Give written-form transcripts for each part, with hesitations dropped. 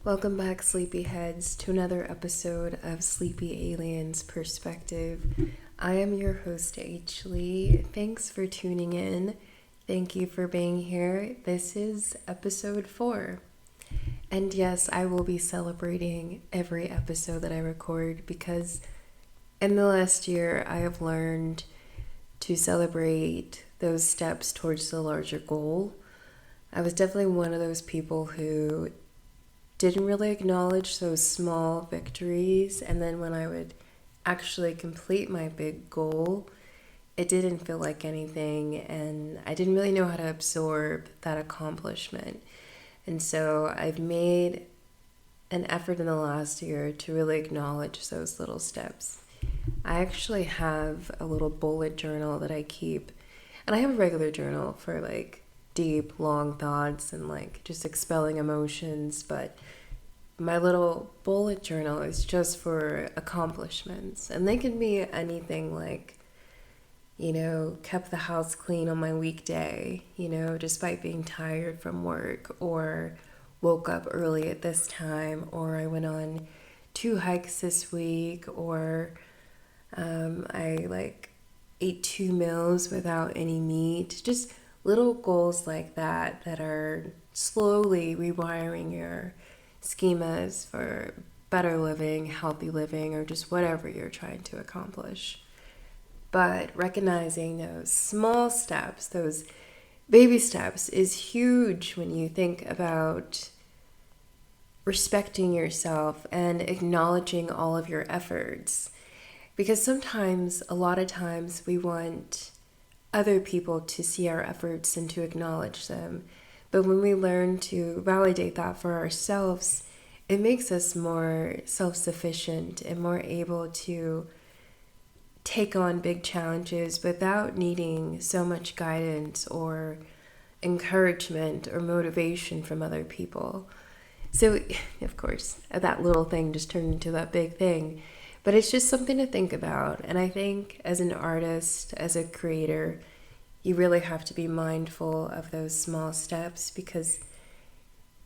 Welcome back, sleepyheads, to another episode of Sleepy Aliens Perspective. I am your host, Leigh. Thanks for tuning in. Thank you for being here. This is episode 4. And yes, I will be celebrating every episode that I record because in the last year, I have learned to celebrate those steps towards the larger goal. I was definitely one of those people who didn't really acknowledge those small victories, and then when I would actually complete my big goal, it didn't feel like anything, and I didn't really know how to absorb that accomplishment. And so I've made an effort in the last year to really acknowledge those little steps. I actually have a little bullet journal that I keep, and I have a regular journal for deep, long thoughts and just expelling emotions, but my little bullet journal is just for accomplishments. And they can be anything kept the house clean on my weekday, despite being tired from work, or woke up early at this time, or I went on 2 hikes this week, or I ate 2 meals without any meat. Just little goals like that are slowly rewiring your schemas for better living, healthy living, or just whatever you're trying to accomplish. But recognizing those small steps, those baby steps, is huge when you think about respecting yourself and acknowledging all of your efforts. Because sometimes, a lot of times, we want other people to see our efforts and to acknowledge them. But when we learn to validate that for ourselves, it makes us more self-sufficient and more able to take on big challenges without needing so much guidance or encouragement or motivation from other people. So, of course, that little thing just turned into that big thing. But it's just something to think about. And I think as an artist, as a creator, you really have to be mindful of those small steps, because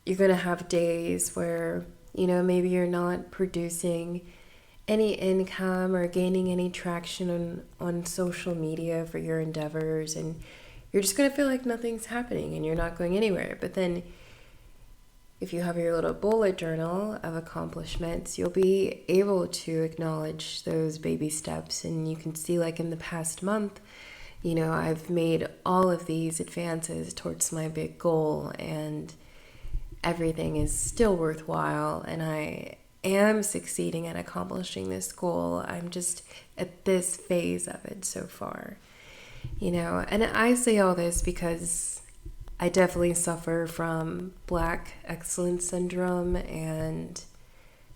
you're going to have days where, maybe you're not producing any income or gaining any traction on social media for your endeavors. And you're just going to feel like nothing's happening and you're not going anywhere. But then if you have your little bullet journal of accomplishments, you'll be able to acknowledge those baby steps. And you can see, in the past month, I've made all of these advances towards my big goal, and everything is still worthwhile, and I am succeeding at accomplishing this goal. I'm just at this phase of it so far, and I say all this because I definitely suffer from Black excellence syndrome, and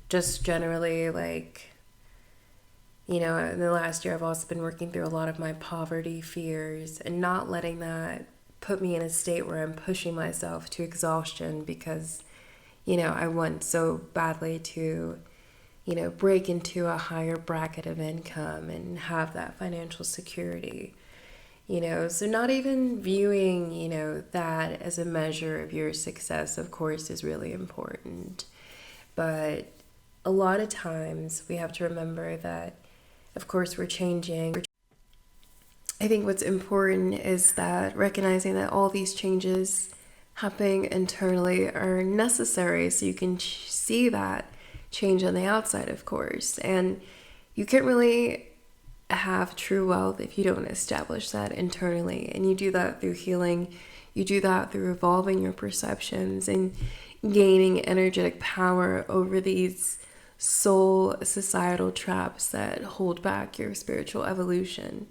just generally, in the last year I've also been working through a lot of my poverty fears and not letting that put me in a state where I'm pushing myself to exhaustion because, I want so badly to, break into a higher bracket of income and have that financial security. So not even viewing, that as a measure of your success, of course, is really important. But a lot of times we have to remember that, of course, we're changing. I think what's important is that recognizing that all these changes happening internally are necessary so you can see that change on the outside, of course. And you can't really have true wealth if you don't establish that internally. And you do that through healing. You do that through evolving your perceptions and gaining energetic power over these soul societal traps that hold back your spiritual evolution,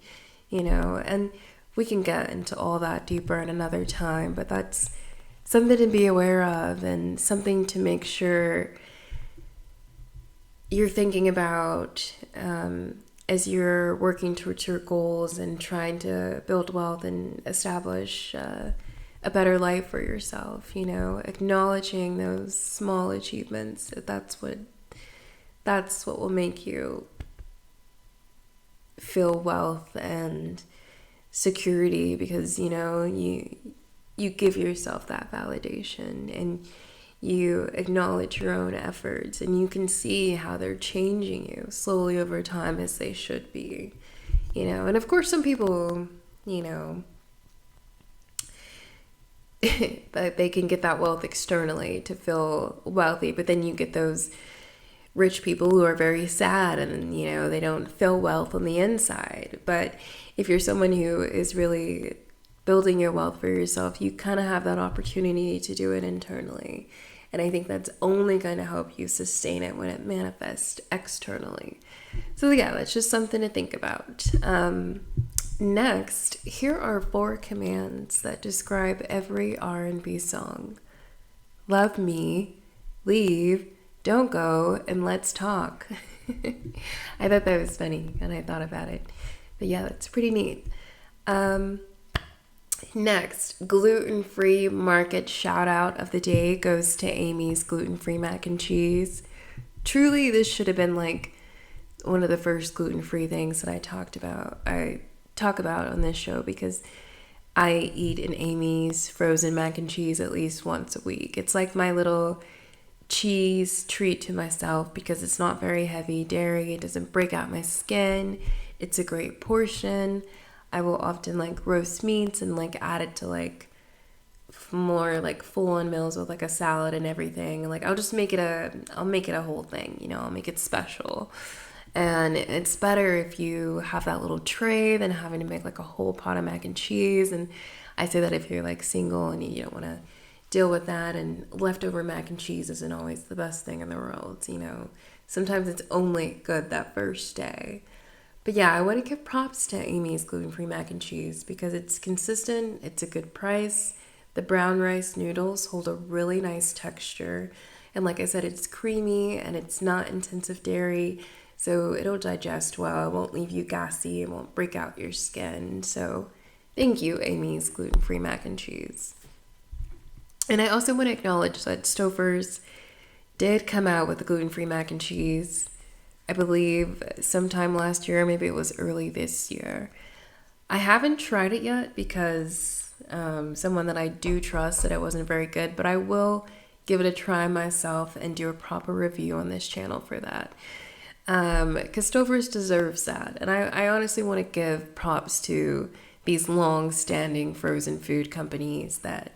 and we can get into all that deeper in another time, but that's something to be aware of and something to make sure you're thinking about as you're working towards your goals and trying to build wealth and establish a better life for yourself, acknowledging those small achievements. That's what will make you feel wealth and security, because you give yourself that validation and you acknowledge your own efforts, and you can see how they're changing you slowly over time, as they should be, And of course, some people, that they can get that wealth externally to feel wealthy, but then you get those rich people who are very sad and they don't feel wealth on the inside. But if you're someone who is really building your wealth for yourself, you kind of have that opportunity to do it internally, and I think that's only going to help you sustain it when it manifests externally. So yeah, that's just something to think about. Next, here are 4 commands that describe every R&B song: love me, leave, don't go, and let's talk. I thought that was funny and I thought about it. But yeah, that's pretty neat. Next, gluten-free market shout out of the day goes to Amy's gluten-free mac and cheese. Truly, this should have been like one of the first gluten-free things that I talk about on this show, because I eat an Amy's frozen mac and cheese at least once a week. It's like my little cheese treat to myself, because it's not very heavy dairy. It doesn't break out my skin. It's a great portion. I will often like roast meats and like add it to like more like full-on meals with like a salad and everything. And like I'll make it a whole thing, I'll make it special. And it's better if you have that little tray than having to make like a whole pot of mac and cheese. And I say that if you're like single and you don't want to deal with that, and leftover mac and cheese isn't always the best thing in the world, Sometimes it's only good that first day. But yeah, I want to give props to Amy's gluten-free mac and cheese, because it's consistent, it's a good price. The brown rice noodles hold a really nice texture. And like I said, it's creamy and it's not intensive dairy, so it'll digest well. It won't leave you gassy. It won't break out your skin. So thank you, Amy's gluten-free mac and cheese. And I also want to acknowledge that Stouffers did come out with the gluten-free mac and cheese, I believe sometime last year, maybe it was early this year. I haven't tried it yet because someone that I do trust said it wasn't very good, but I will give it a try myself and do a proper review on this channel for that. Because Stouffers deserves that. And I honestly want to give props to these long-standing frozen food companies that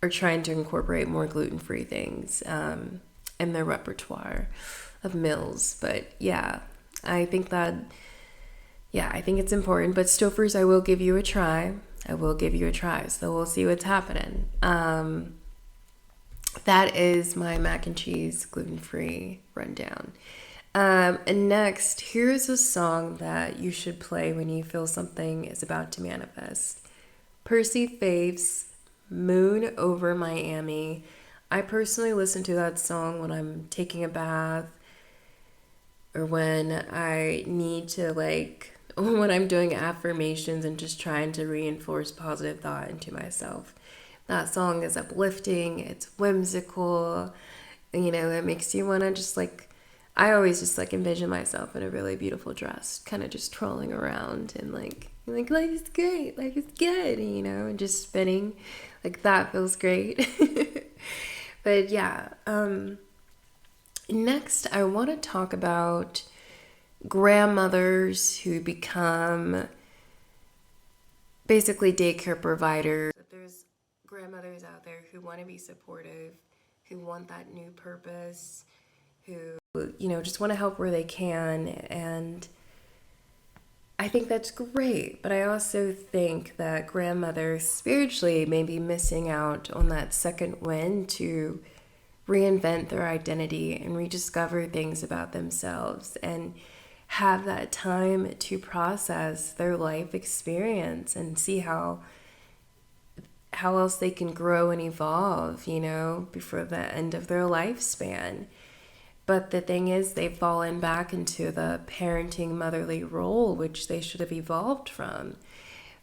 are trying to incorporate more gluten-free things in their repertoire of meals. But yeah, I think it's important. But Stouffers, I will give you a try. So we'll see what's happening. That is my mac and cheese gluten-free rundown. And next, here's a song that you should play when you feel something is about to manifest. Percy Faith's Moon Over Miami. I personally listen to that song when I'm taking a bath, or when I need to when I'm doing affirmations and just trying to reinforce positive thought into myself. That song is uplifting, it's whimsical, it makes you want to I always just envision myself in a really beautiful dress, kind of just trolling around and life is great, life is good, and just spinning. That feels great. But yeah, next I want to talk about grandmothers who become basically daycare providers. There's grandmothers out there who want to be supportive, who want that new purpose, who just want to help where they can, and I think that's great. But I also think that grandmothers spiritually may be missing out on that second wind to reinvent their identity and rediscover things about themselves and have that time to process their life experience and see how else they can grow and evolve, before the end of their lifespan. But the thing is, they've fallen back into the parenting motherly role, which they should have evolved from.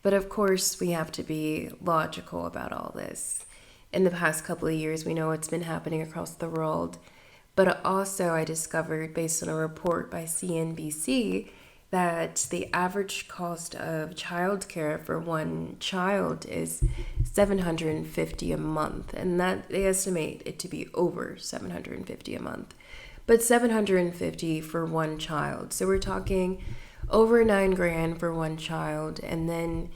But of course, we have to be logical about all this. In the past couple of years, we know what's been happening across the world. But also, I discovered, based on a report by CNBC, that the average cost of childcare for one child is $750 a month, and that they estimate it to be over $750 a month, but $750 for one child. So we're talking over $9,000 for one child, and then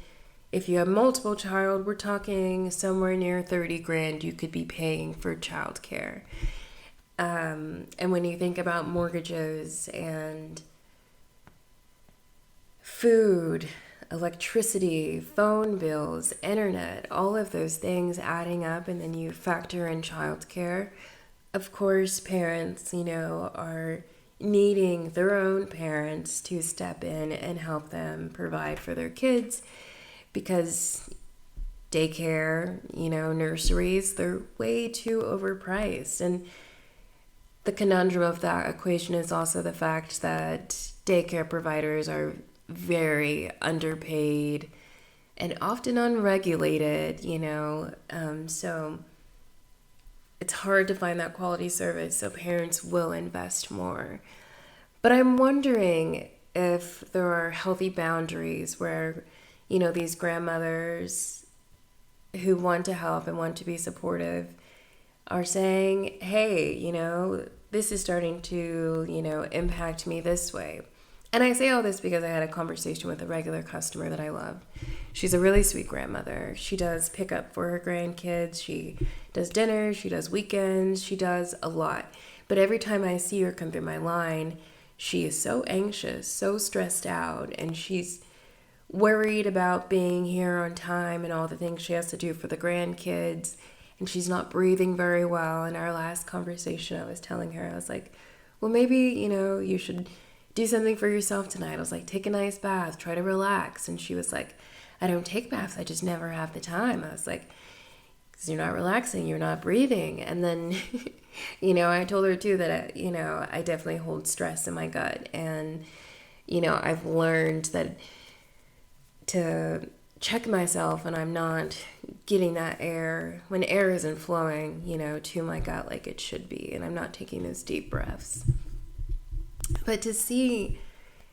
if you have multiple child, we're talking somewhere near $30,000 you could be paying for childcare. And when you think about mortgages and food, electricity, phone bills, internet, all of those things adding up, and then you factor in childcare, of course, parents, are needing their own parents to step in and help them provide for their kids, because daycare, nurseries, they're way too overpriced. And the conundrum of that equation is also the fact that daycare providers are very underpaid and often unregulated, so it's hard to find that quality service, so parents will invest more. But I'm wondering if there are healthy boundaries where, these grandmothers who want to help and want to be supportive are saying, hey, this is starting to, impact me this way. And I say all this because I had a conversation with a regular customer that I love. She's a really sweet grandmother. She does pick up for her grandkids. She does dinners. She does weekends. She does a lot. But every time I see her come through my line, she is so anxious, so stressed out, and she's worried about being here on time and all the things she has to do for the grandkids. And she's not breathing very well. In our last conversation, I was telling her, I was like, well, maybe, you should do something for yourself tonight. I was like, take a nice bath, try to relax. And she was like, I don't take baths, I just never have the time. I was like, because you're not relaxing, you're not breathing. And then, I told her too that, I definitely hold stress in my gut. And, I've learned that to check myself when I'm not getting that air, when air isn't flowing, to my gut like it should be, and I'm not taking those deep breaths. But to see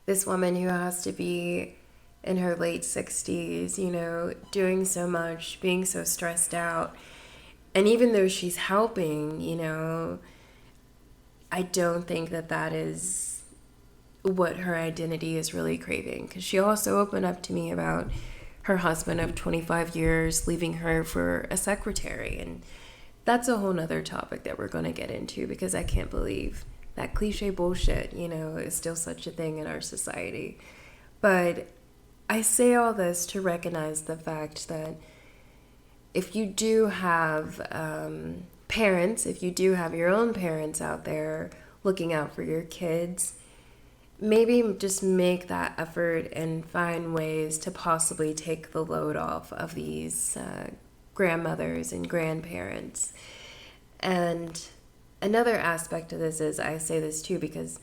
this woman who has to be in her late 60s, doing so much, being so stressed out, and even though she's helping, I don't think that is what her identity is really craving. Because she also opened up to me about her husband of 25 years leaving her for a secretary. And that's a whole nother topic that we're going to get into, because I can't believe that cliche bullshit, is still such a thing in our society. But I say all this to recognize the fact that if you do have parents, if you do have your own parents out there looking out for your kids, maybe just make that effort and find ways to possibly take the load off of these grandmothers and grandparents. And another aspect of this is, I say this too because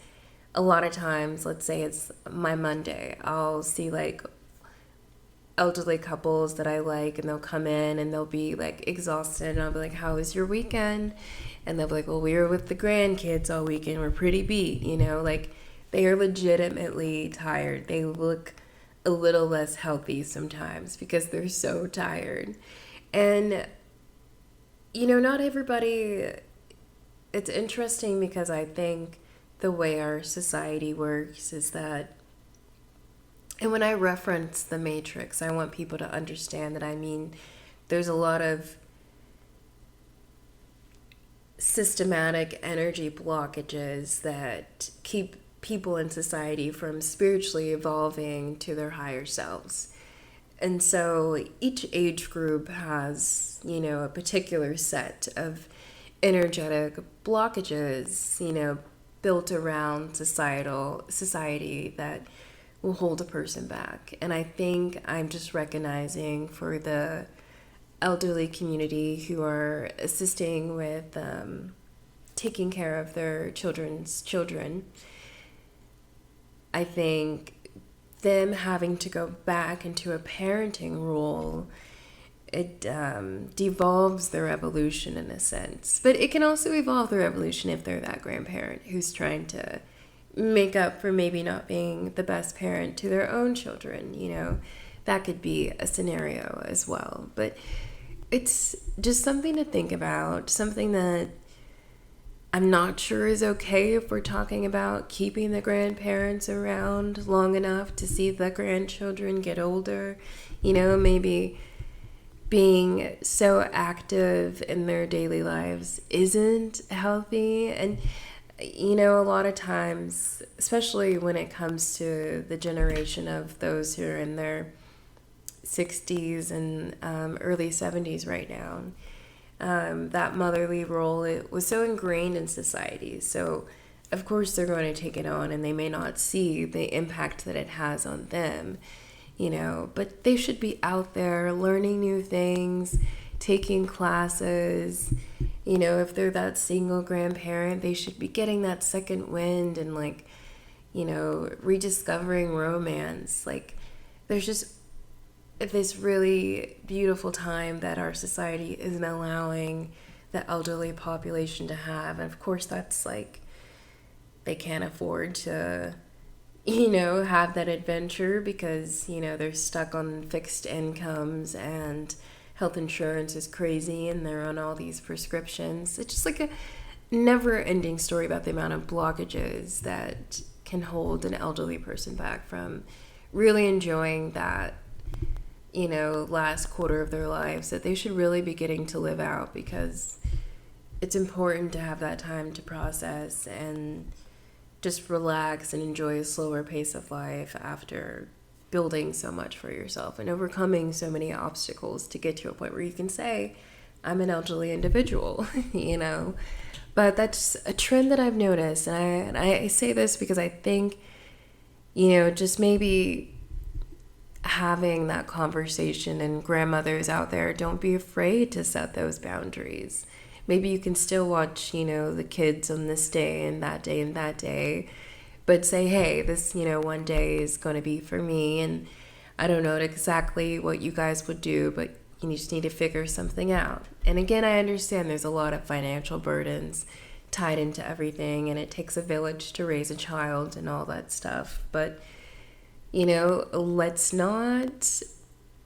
a lot of times, let's say it's my Monday, I'll see like elderly couples that I like, and they'll come in and they'll be like exhausted, and I'll be like, how was your weekend? And they'll be like, well, we were with the grandkids all weekend, we're pretty beat, like they are legitimately tired. They look a little less healthy sometimes because they're so tired. And not everybody, it's interesting because I think the way our society works is that, and when I reference the Matrix, I want people to understand that I mean there's a lot of systematic energy blockages that keep people in society from spiritually evolving to their higher selves. And so each age group has, a particular set of energetic blockages, built around society that will hold a person back. And I think I'm just recognizing for the elderly community who are assisting with taking care of their children's children, I think them having to go back into a parenting role, it devolves their evolution in a sense. But it can also evolve their evolution if they're that grandparent who's trying to make up for maybe not being the best parent to their own children. That could be a scenario as well. But it's just something to think about, something that I'm not sure is okay if we're talking about keeping the grandparents around long enough to see the grandchildren get older. Maybe being so active in their daily lives isn't healthy. And, a lot of times, especially when it comes to the generation of those who are in their 60s and early 70s right now, that motherly role, it was so ingrained in society. So, of course, they're going to take it on, and they may not see the impact that it has on them, but they should be out there learning new things, taking classes. If they're that single grandparent, they should be getting that second wind and, rediscovering romance. There's just this really beautiful time that our society isn't allowing the elderly population to have. And of course, that's they can't afford to, have that adventure because, they're stuck on fixed incomes and health insurance is crazy and they're on all these prescriptions. It's just a never ending story about the amount of blockages that can hold an elderly person back from really enjoying that last quarter of their lives that they should really be getting to live out, because it's important to have that time to process and just relax and enjoy a slower pace of life after building so much for yourself and overcoming so many obstacles to get to a point where you can say, I'm an elderly individual, But that's a trend that I've noticed. And I say this because I think, just maybe having that conversation, and grandmothers out there, don't be afraid to set those boundaries. Maybe you can still watch, the kids on this day and that day and that day, but say, hey, this, one day is going to be for me. And I don't know exactly what you guys would do, but you just need to figure something out. And again, I understand there's a lot of financial burdens tied into everything, and it takes a village to raise a child and all that stuff. But let's not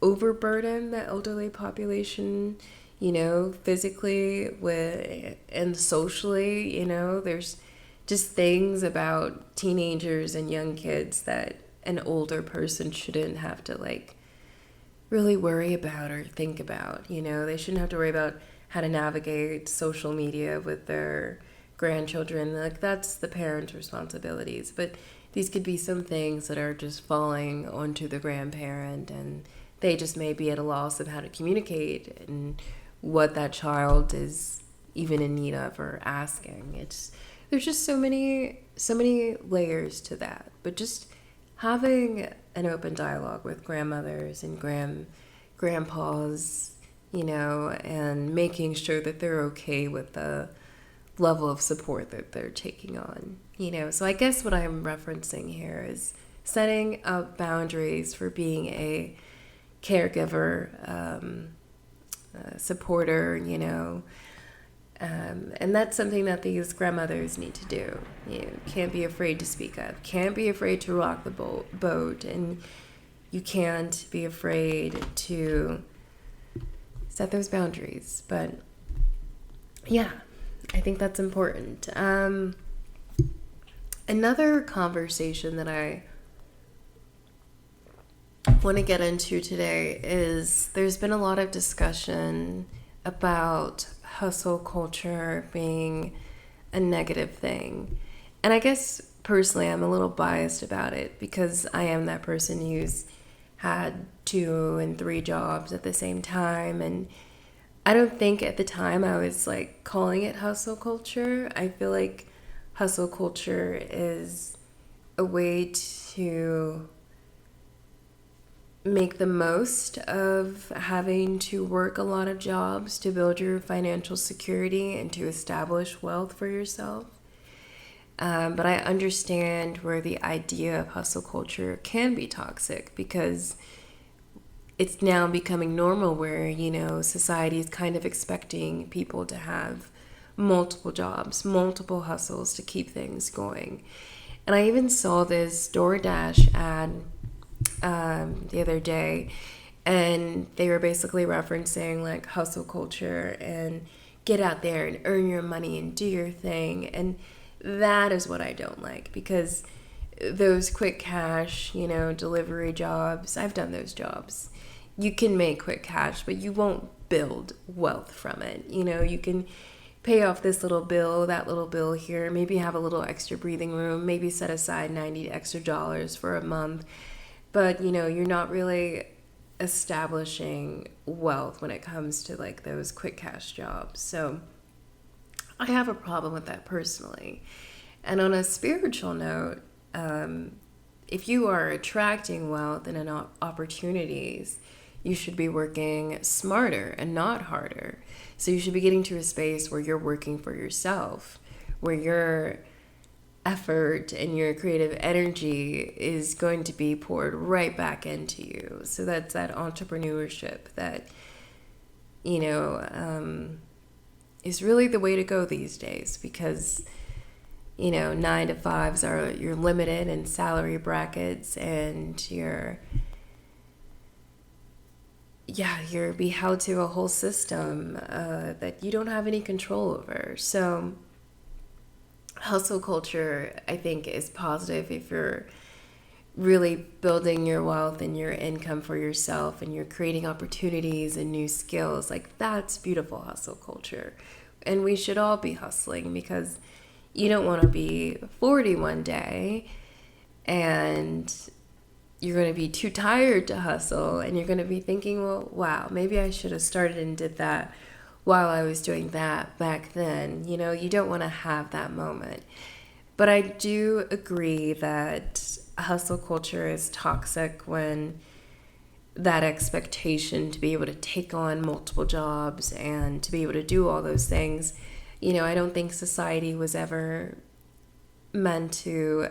overburden the elderly population, physically and socially. There's just things about teenagers and young kids that an older person shouldn't have to really worry about or think about. They shouldn't have to worry about how to navigate social media with their grandchildren. That's the parents' responsibilities. But these could be some things that are just falling onto the grandparent, and they just may be at a loss of how to communicate and what that child is even in need of or asking. There's just so many layers to that. But just having an open dialogue with grandmothers and grandpas, and making sure that they're okay with the level of support that they're taking on. So I guess what I'm referencing here is setting up boundaries for being a caregiver, supporter, and that's something that these grandmothers need to do. Can't be afraid to speak up, can't be afraid to rock the boat, and you can't be afraid to set those boundaries. But yeah, I think that's important. Another conversation that I want to get into today is there's been a lot of discussion about hustle culture being a negative thing. And I guess personally I'm a little biased about it because I am that person who's had 2 and 3 jobs at the same time, and I don't think at the time I was calling it hustle culture. I feel like hustle culture is a way to make the most of having to work a lot of jobs to build your financial security and to establish wealth for yourself. But I understand where the idea of hustle culture can be toxic, because it's now becoming normal where, society is kind of expecting people to have multiple jobs, multiple hustles to keep things going. And I even saw this DoorDash ad the other day, and they were basically referencing like hustle culture and get out there and earn your money and do your thing. And that is what I don't like, because those quick cash, delivery jobs, I've done those jobs. You can make quick cash, but you won't build wealth from it. You can pay off this little bill, that little bill here, maybe have a little extra breathing room, maybe set aside $90 extra for a month. But, you're not really establishing wealth when it comes to like those quick cash jobs. So I have a problem with that personally. And on a spiritual note, if you are attracting wealth and opportunities, you should be working smarter and not harder. So you should be getting to a space where you're working for yourself, where your effort and your creative energy is going to be poured right back into you. So that's that entrepreneurship that, is really the way to go these days, because 9 to 5s you're limited in salary brackets, and you're beheld to a whole system that you don't have any control over. So hustle culture, I think, is positive if you're really building your wealth and your income for yourself, and you're creating opportunities and new skills. Like, that's beautiful hustle culture. And we should all be hustling, because you don't want to be 40 one day and you're going to be too tired to hustle, and you're going to be thinking, well, wow, maybe I should have started and did that while I was doing that back then. You don't want to have that moment. But I do agree that hustle culture is toxic when that expectation to be able to take on multiple jobs and to be able to do all those things. I don't think society was ever meant to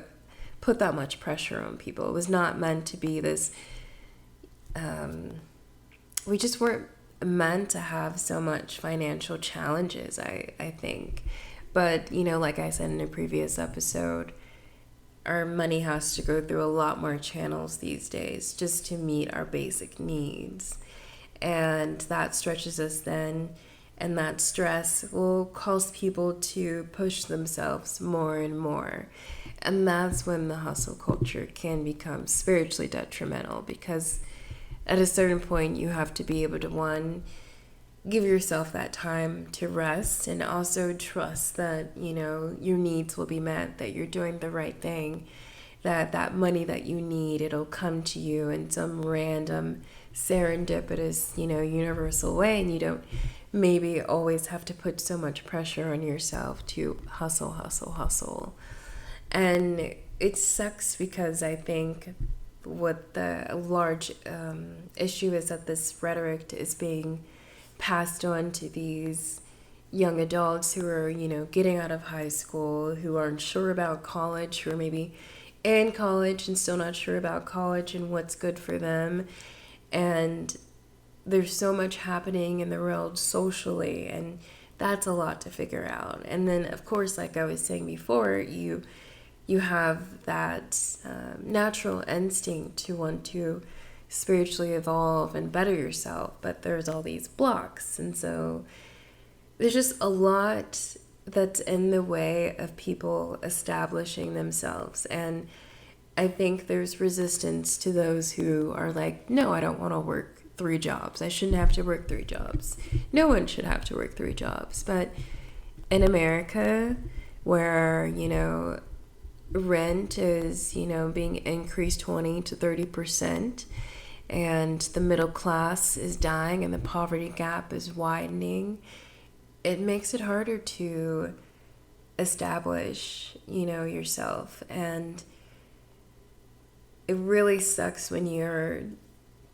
put that much pressure on people. It was not meant to be this, we just weren't meant to have so much financial challenges, I think. But, like I said in a previous episode, our money has to go through a lot more channels these days just to meet our basic needs. And that stretches us then, and that stress will cause people to push themselves more and more. And that's when the hustle culture can become spiritually detrimental, because at a certain point you have to be able to, one, give yourself that time to rest, and also trust that, your needs will be met, that you're doing the right thing, that money that you need, it'll come to you in some random serendipitous, universal way, and you don't maybe always have to put so much pressure on yourself to hustle. And it sucks, because I think what the large issue is that this rhetoric is being passed on to these young adults who are, getting out of high school, who aren't sure about college, who are maybe in college and still not sure about college and what's good for them. And there's so much happening in the world socially, and that's a lot to figure out. And then, of course, like I was saying before, you have that natural instinct to want to spiritually evolve and better yourself, but there's all these blocks. And so there's just a lot that's in the way of people establishing themselves. And I think there's resistance to those who are like, no, I don't want to work 3 jobs. I shouldn't have to work 3 jobs. No one should have to work 3 jobs. But in America, where, rent is, being increased 20 to 30%, and the middle class is dying and the poverty gap is widening, it makes it harder to establish, yourself. And it really sucks when you're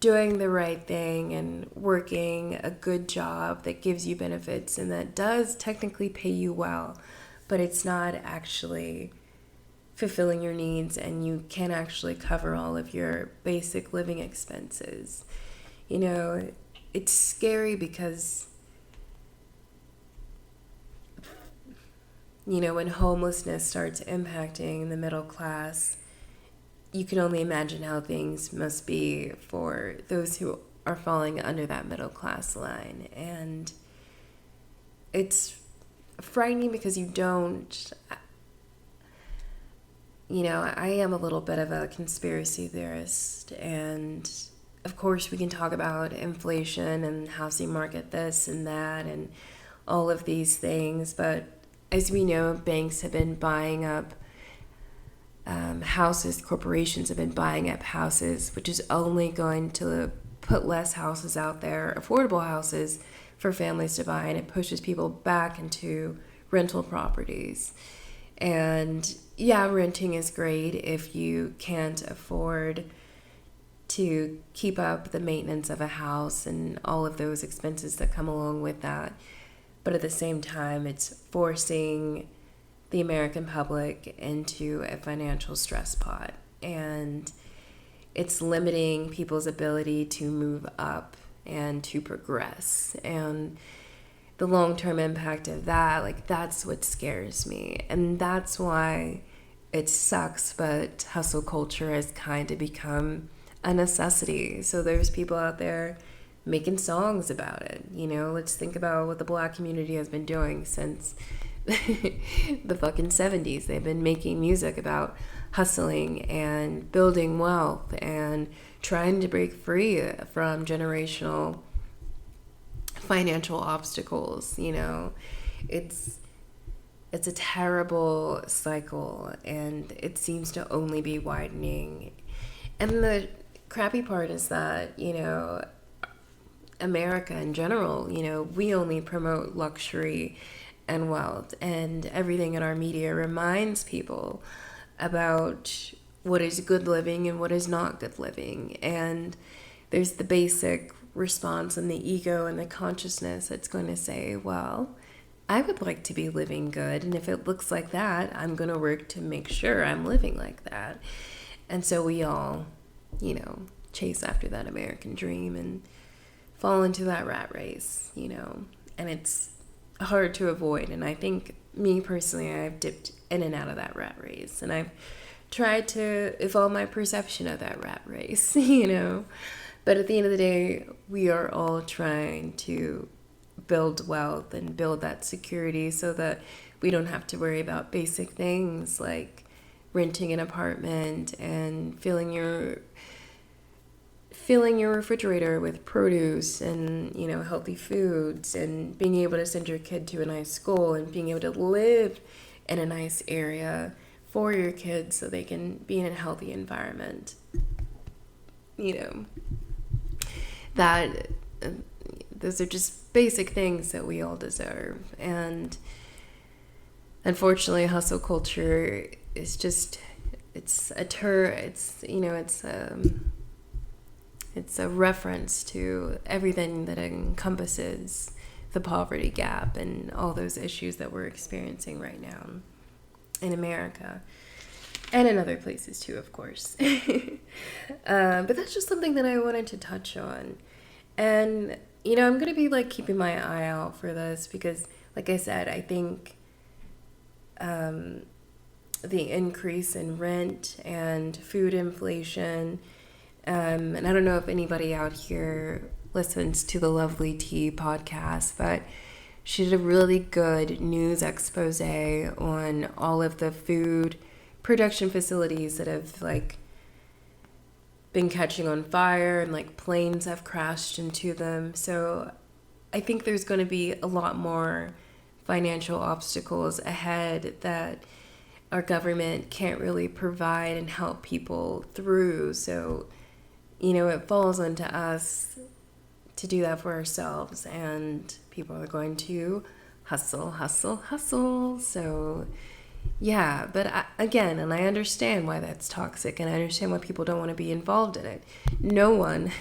doing the right thing and working a good job that gives you benefits and that does technically pay you well, but it's not actually fulfilling your needs, and you can't actually cover all of your basic living expenses. It's scary, because when homelessness starts impacting the middle class, you can only imagine how things must be for those who are falling under that middle class line. And it's frightening because you don't, I am a little bit of a conspiracy theorist, and of course we can talk about inflation and housing market this and that and all of these things, but as we know, banks have been buying up houses, corporations have been buying up houses, which is only going to put less houses out there, affordable houses for families to buy, and it pushes people back into rental properties. And yeah, renting is great if you can't afford to keep up the maintenance of a house and all of those expenses that come along with that. But at the same time, it's forcing the American public into a financial stress pot, and it's limiting people's ability to move up and to progress. And the long-term impact of that, like, that's what scares me. And that's why it sucks, but hustle culture has kind of become a necessity. So there's people out there making songs about it. Let's think about what the Black community has been doing since the fucking 70s. They've been making music about hustling and building wealth and trying to break free from generational financial obstacles. It's a terrible cycle, and it seems to only be widening. And the crappy part is that, America in general, we only promote luxury and wealth, and everything in our media reminds people about what is good living and what is not good living. And there's the basic response and the ego and the consciousness that's going to say, well, I would like to be living good, and if it looks like that, I'm going to work to make sure I'm living like that. And so we all, chase after that American dream and fall into that rat race, and it's hard to avoid. And I think, me personally, I've dipped in and out of that rat race, and I've tried to evolve my perception of that rat race, But at the end of the day, we are all trying to build wealth and build that security so that we don't have to worry about basic things like renting an apartment and filling your refrigerator with produce and, healthy foods, and being able to send your kid to a nice school and being able to live in a nice area for your kids so they can be in a healthy environment. That those are just basic things that we all deserve. And unfortunately, hustle culture is just, it's a reference to everything that encompasses the poverty gap and all those issues that we're experiencing right now in America and in other places too, of course. But that's just something that I wanted to touch on. And, I'm going to be keeping my eye out for this because, like I said, I think the increase in rent and food inflation, and I don't know if anybody out here listens to the Lovelyti podcast, but she did a really good news expose on all of the food production facilities that have been catching on fire, and planes have crashed into them. So I think there's going to be a lot more financial obstacles ahead that our government can't really provide and help people through. So, it falls onto us to do that for ourselves, and people are going to hustle. So yeah, but again, and I understand why that's toxic, and I understand why people don't want to be involved in it. No one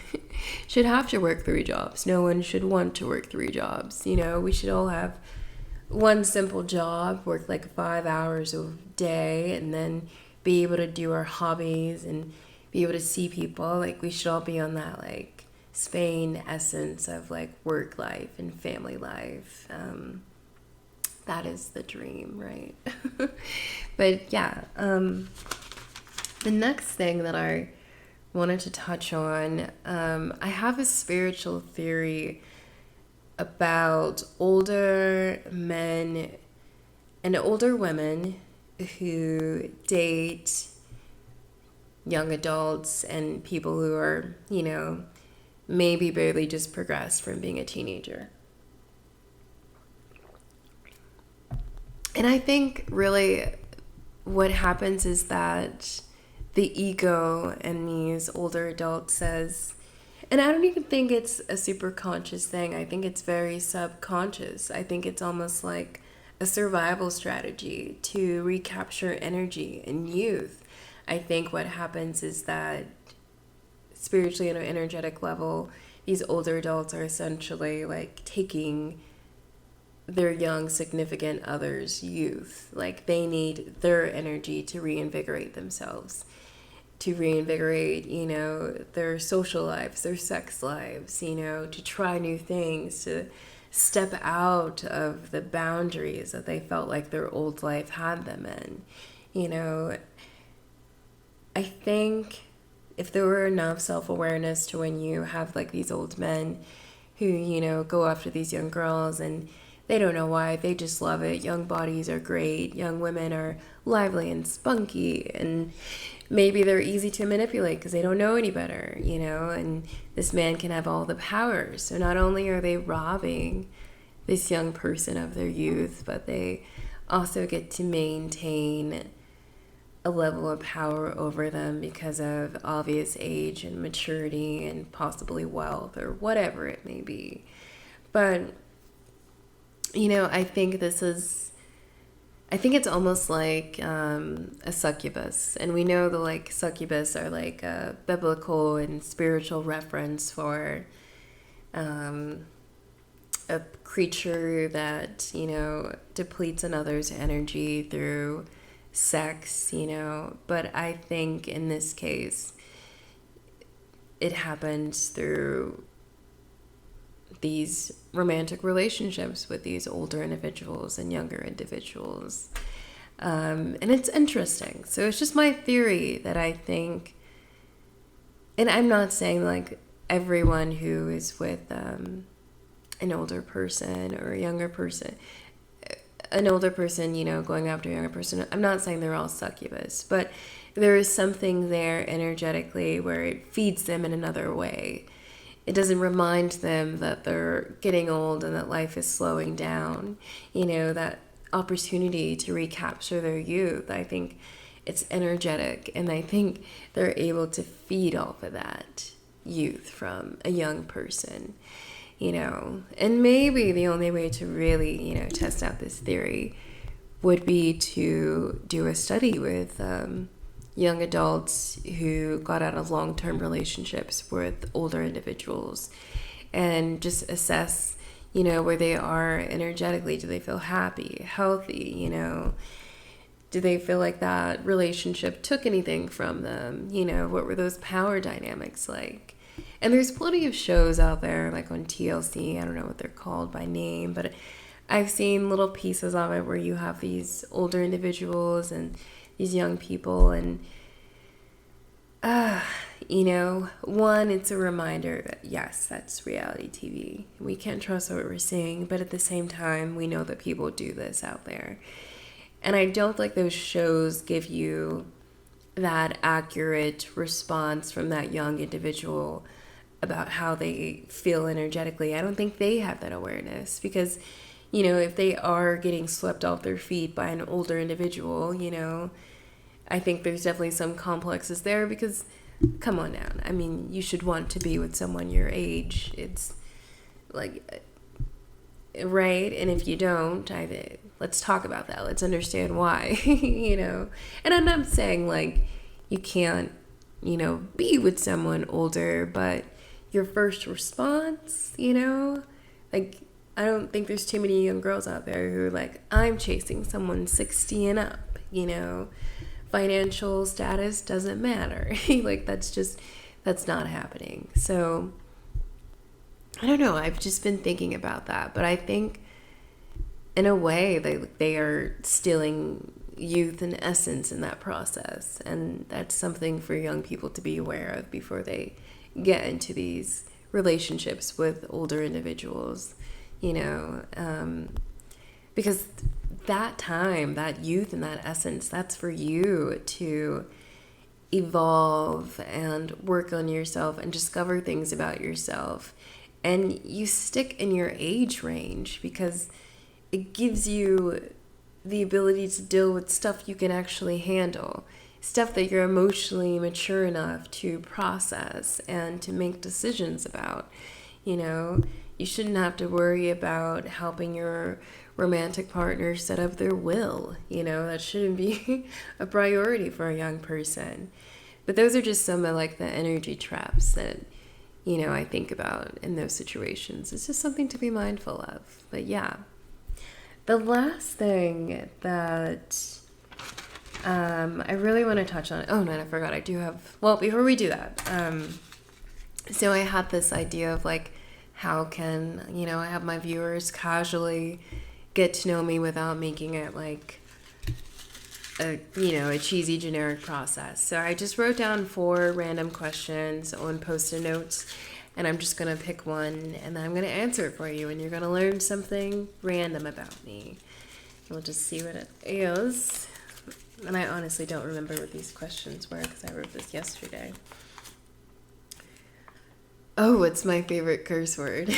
should have to work 3 jobs. No one should want to work 3 jobs. We should all have one simple job, work 5 hours a day, and then be able to do our hobbies and be able to see people. We should all be on that Spain essence of work life and family life. that is the dream, right? But yeah, the next thing that I wanted to touch on, I have a spiritual theory about older men and older women who date young adults and people who are, maybe barely just progressed from being a teenager. And I think really what happens is that the ego in these older adults says, and I don't even think it's a super conscious thing. I think it's very subconscious. I think it's almost like a survival strategy to recapture energy in youth. I think what happens is that spiritually on an energetic level, these older adults are essentially like taking their young significant other's youth. Like they need their energy to reinvigorate themselves, to reinvigorate, their social lives, their sex lives, to try new things, to step out of the boundaries that they felt like their old life had them in. I think if there were enough self-awareness to when you have like these old men who, go after these young girls and they don't know why, they just love it. Young bodies are great. Young women are lively and spunky, and maybe they're easy to manipulate because they don't know any better, and this man can have all the power. So not only are they robbing this young person of their youth, but they also get to maintain a level of power over them because of obvious age and maturity and possibly wealth or whatever it may be. But I think it's almost like a succubus. And we know the succubus are like a biblical and spiritual reference for a creature that, depletes another's energy through sex, But I think in this case, it happens through these romantic relationships with these older individuals and younger individuals. And it's interesting. So it's just my theory that I think, and I'm not saying like everyone who is with an older person or a younger person, an older person, going after a younger person, I'm not saying they're all succubus, but there is something there energetically where it feeds them in another way. It doesn't remind them that they're getting old and that life is slowing down, that opportunity to recapture their youth. I think it's energetic, and I think they're able to feed off of that youth from a young person, And maybe the only way to really, test out this theory would be to do a study with young adults who got out of long-term relationships with older individuals and just assess, where they are energetically. Do they feel happy, healthy, Do they feel like that relationship took anything from them? What were those power dynamics like? And there's plenty of shows out there, like on TLC, I don't know what they're called by name, but I've seen little pieces of it where you have these older individuals and these young people, and one, it's a reminder that yes, that's reality TV. We can't trust what we're seeing, but at the same time, we know that people do this out there. And I don't think those shows give you that accurate response from that young individual about how they feel energetically. I don't think they have that awareness because, if they are getting swept off their feet by an older individual, I think there's definitely some complexes there because, come on now. I mean, you should want to be with someone your age. It's like, right? And if you don't, let's talk about that. Let's understand why, And I'm not saying like you can't, be with someone older, but your first response, like I don't think there's too many young girls out there who are like, I'm chasing someone 60 and up, financial status doesn't matter. Like that's not happening. So I don't know. I've just been thinking about that, but I think in a way, they are stealing youth and essence in that process. And that's something for young people to be aware of before they get into these relationships with older individuals, you know, because that time, that youth and that essence, that's for you to evolve and work on yourself and discover things about yourself. And you stick in your age range because it gives you the ability to deal with stuff you can actually handle, stuff that you're emotionally mature enough to process and to make decisions about. You know, you shouldn't have to worry about helping your romantic partner set up their will. You know, that shouldn't be a priority for a young person. But those are just some of like the energy traps that, you know, I think about in those situations. It's just something to be mindful of. But yeah, the last thing that I really want to touch on. Oh, no, I forgot. I do have, well, before we do that, so I had this idea of like, how can, you know, I have my viewers casually get to know me without making it like a, you know, a cheesy generic process. So I just wrote down 4 random questions on post-it notes, and I'm just going to pick one and then I'm going to answer it for you, and you're going to learn something random about me. We'll just see what it is. And I honestly don't remember what these questions were because I wrote this yesterday. Oh, what's my favorite curse word?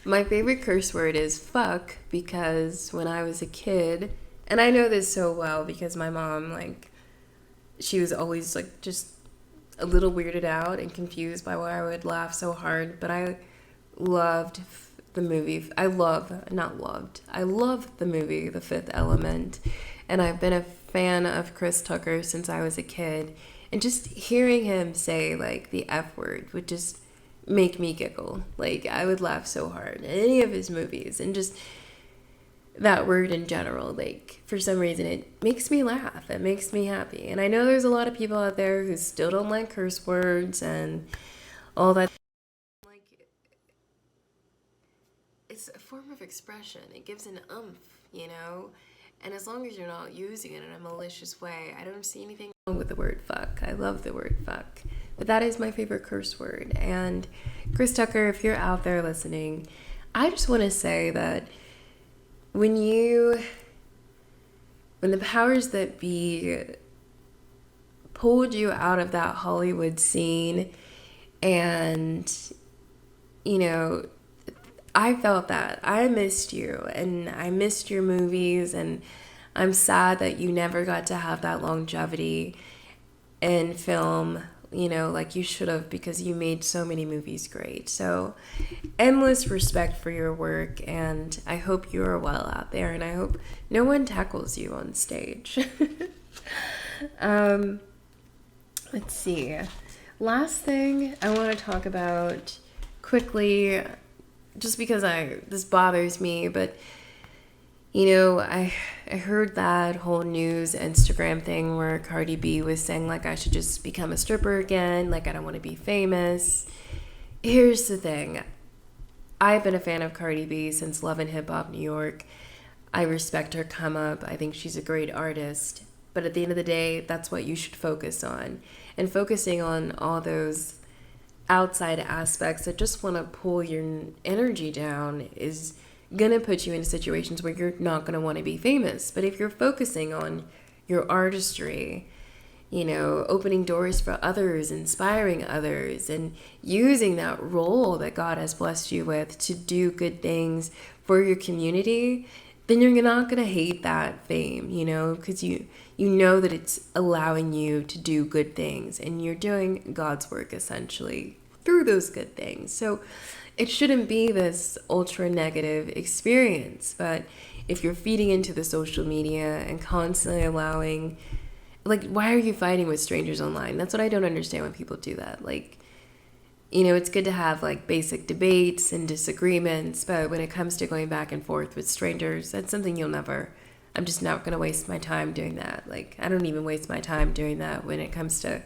My favorite curse word is fuck, because when I was a kid, and I know this so well because my mom, like, she was always like just a little weirded out and confused by why I would laugh so hard, but I loved the movie. I love the movie The Fifth Element, and I've been a fan of Chris Tucker since I was a kid, and just hearing him say like the F word would just make me giggle. Like, I would laugh so hard in any of his movies, and just that word in general, like, for some reason it makes me laugh, it makes me happy. And I know there's a lot of people out there who still don't like curse words and all that. Like, it's a form of expression, it gives an oomph, you know, and as long as you're not using it in a malicious way, I don't see anything wrong with the word fuck. I love the word fuck, but that is my favorite curse word. And Chris Tucker, if you're out there listening, I just want to say that when the powers that be pulled you out of that Hollywood scene, and, you know, I felt that. I missed you, and I missed your movies, and I'm sad that you never got to have that longevity in film, you know, like you should have, because you made so many movies great. So endless respect for your work, and I hope you are well out there, and I hope no one tackles you on stage. Let's see. Last thing I want to talk about quickly, just because this bothers me, but you know, I heard that whole news Instagram thing where Cardi B was saying like I should just become a stripper again, like I don't want to be famous. Here's the thing. I've been a fan of Cardi B since Love and Hip Hop New York. I respect her come up. I think she's a great artist. But at the end of the day, that's what you should focus on. And focusing on all those outside aspects that just want to pull your energy down is gonna put you into situations where you're not gonna want to be famous. But if you're focusing on your artistry, you know, opening doors for others, inspiring others, and using that role that God has blessed you with to do good things for your community, then you're not gonna hate that fame, you know, because you know that it's allowing you to do good things, and you're doing God's work essentially through those good things. So it shouldn't be this ultra negative experience. But if you're feeding into the social media and constantly allowing, like, why are you fighting with strangers online? That's what I don't understand when people do that. Like, you know, it's good to have like basic debates and disagreements, but when it comes to going back and forth with strangers, that's something I'm just not going to waste my time doing that. Like, I don't even waste my time doing that when it comes to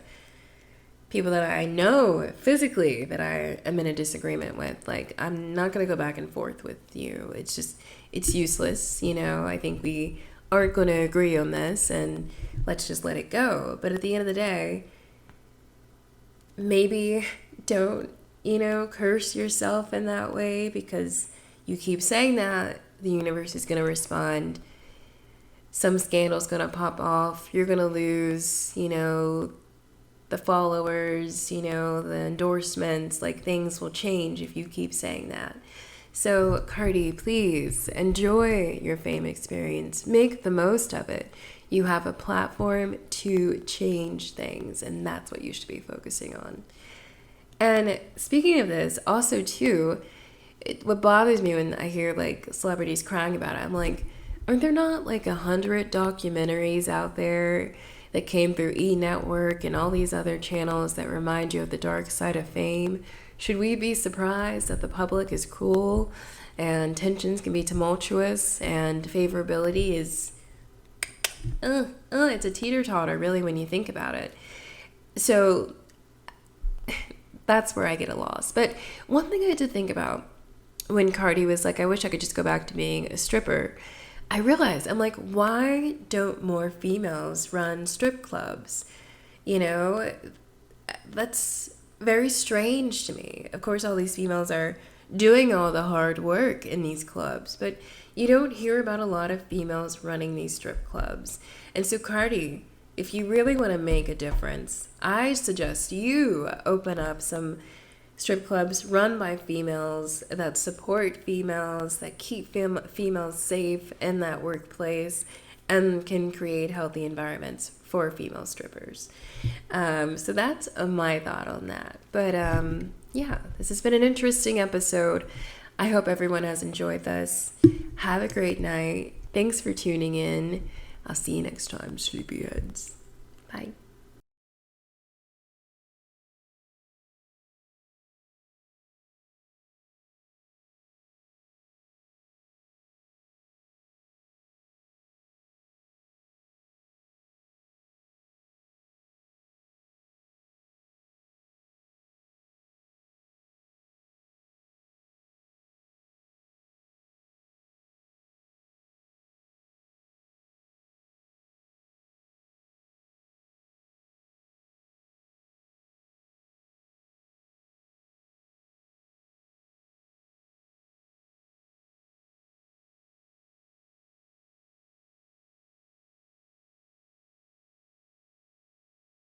people that I know physically that I am in a disagreement with. Like, I'm not going to go back and forth with you. It's useless. I think we aren't going to agree on this, and let's just let it go. But at the end of the day, maybe don't, curse yourself in that way, because you keep saying that, the universe is going to respond. Some scandal's going to pop off. You're going to lose, the followers, the endorsements. Like, things will change if you keep saying that. So, Cardi, please enjoy your fame experience. Make the most of it. You have a platform to change things, and that's what you should be focusing on. And speaking of this, also, too, what bothers me when I hear, like, celebrities crying about it, I'm like, aren't there not, like, 100 documentaries out there that came through E! Network and all these other channels that remind you of the dark side of fame? Should we be surprised that the public is cruel and tensions can be tumultuous and favorability is, it's a teeter-totter, really, when you think about it. So that's where I get a loss. But one thing I had to think about when Cardi was like, I wish I could just go back to being a stripper, I realized, I'm like, why don't more females run strip clubs? That's very strange to me. Of course, all these females are doing all the hard work in these clubs, but you don't hear about a lot of females running these strip clubs. And so, Cardi, if you really want to make a difference, I suggest you open up some strip clubs run by females that support females, that keep females safe in that workplace, and can create healthy environments for female strippers. So that's my thought on that. But yeah, this has been an interesting episode. I hope everyone has enjoyed this. Have a great night. Thanks for tuning in. I'll see you next time, sleepyheads. Bye.